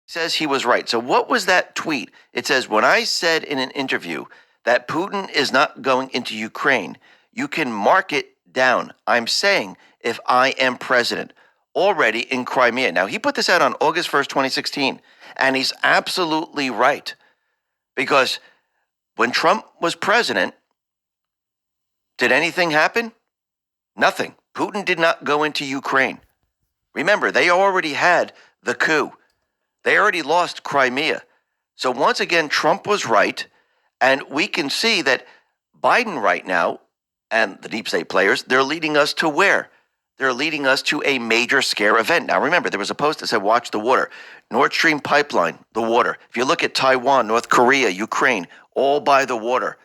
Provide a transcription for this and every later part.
Says he was right. So what was that tweet? It says, when I said in an interview that Putin is not going into Ukraine, you can mark it down. I'm saying if I am president already in Crimea. Now, he put this out on August 1st, 2016, and he's absolutely right. Because when Trump was president, did anything happen? Nothing. Putin did not go into Ukraine. Remember, they already had the coup. They already lost Crimea. So once again, Trump was right. And we can see that Biden right now and the deep state players, they're leading us to where? They're leading us to a major scare event. Now, remember, there was a post that said, watch the water. Nord Stream pipeline, the water. If you look at Taiwan, North Korea, Ukraine, all by the water.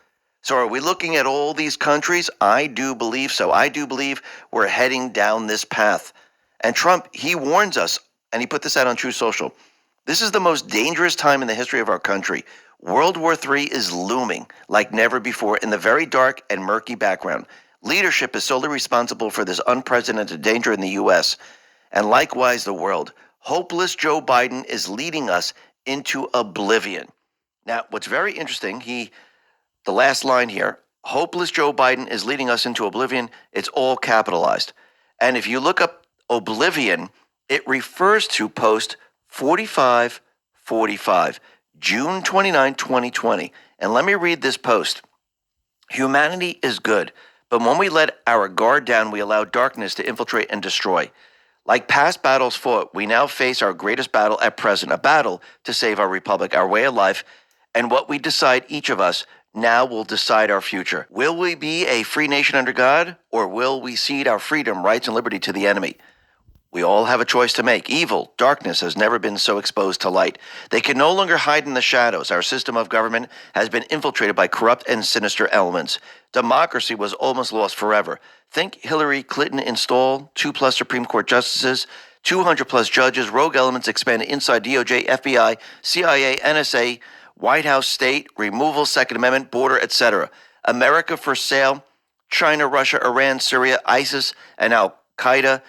So are we looking at all these countries? I do believe so. I do believe we're heading down this path. And Trump, he warns us, and he put this out on True Social. This is the most dangerous time in the history of our country. World War III is looming like never before in the very dark and murky background. Leadership is solely responsible for this unprecedented danger in the U.S. and likewise the world. Hopeless Joe Biden is leading us into oblivion. Now, what's very interesting, the last line here, hopeless Joe Biden is leading us into oblivion. It's all capitalized. And if you look up oblivion, it refers to post 4545, June 29, 2020. And let me read this post. Humanity is good, but when we let our guard down, we allow darkness to infiltrate and destroy. Like past battles fought, we now face our greatest battle at present, a battle to save our republic, our way of life, and what we decide, each of us, now will decide our future. Will we be a free nation under God, or will we cede our freedom, rights, and liberty to the enemy? We all have a choice to make. Evil, darkness has never been so exposed to light. They can no longer hide in the shadows. Our system of government has been infiltrated by corrupt and sinister elements. Democracy was almost lost forever. Think Hillary Clinton install 2+ Supreme Court justices, 200+ judges, rogue elements expanded inside DOJ, FBI, CIA, NSA, White House, state, removal, Second Amendment, border, etc. America for sale, China, Russia, Iran, Syria, ISIS, and Al-Qaeda.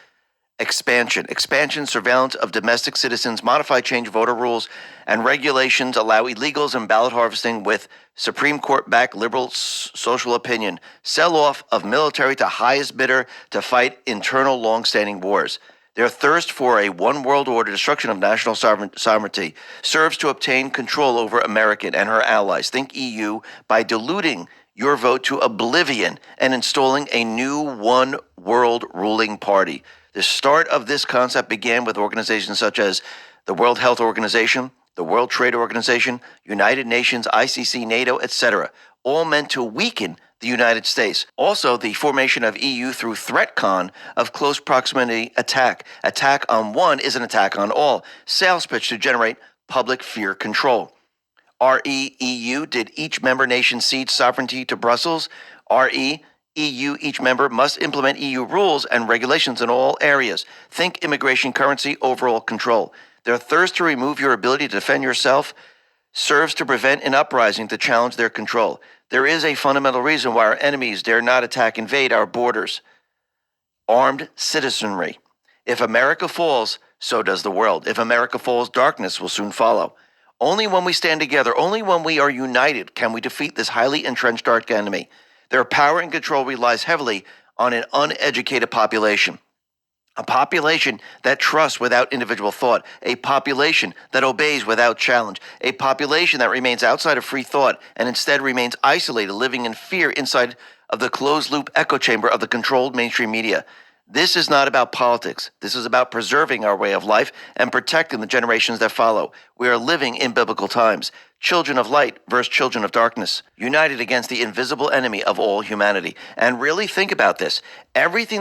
Expansion, surveillance of domestic citizens, modify, change voter rules and regulations, allow illegals and ballot harvesting with Supreme Court-backed liberal social opinion, sell off of military to highest bidder to fight internal long-standing wars. Their thirst for a one world order, destruction of national sovereignty, serves to obtain control over America and her allies. Think EU by diluting your vote to oblivion and installing a new one world ruling party. The start of this concept began with organizations such as the World Health Organization, the World Trade Organization, United Nations, ICC, NATO, etc., all meant to weaken the United States. Also, the formation of EU through ThreatCon of close proximity attack. Attack on one is an attack on all. Sales pitch to generate public fear control. REEU, did each member nation cede sovereignty to Brussels? EU, each member must implement EU rules and regulations in all areas. Think immigration, currency, overall control. Their thirst to remove your ability to defend yourself serves to prevent an uprising to challenge their control. There is a fundamental reason why our enemies dare not invade our borders. Armed citizenry. If America falls, so does the world. If America falls, darkness will soon follow. Only when we stand together, only when we are united, can we defeat this highly entrenched dark enemy. Their power and control relies heavily on an uneducated population. A population that trusts without individual thought. A population that obeys without challenge. A population that remains outside of free thought and instead remains isolated, living in fear inside of the closed-loop echo chamber of the controlled mainstream media. This is not about politics. This is about preserving our way of life and protecting the generations that follow. We are living in biblical times. Children of light versus children of darkness, united against the invisible enemy of all humanity. And really think about this. Everything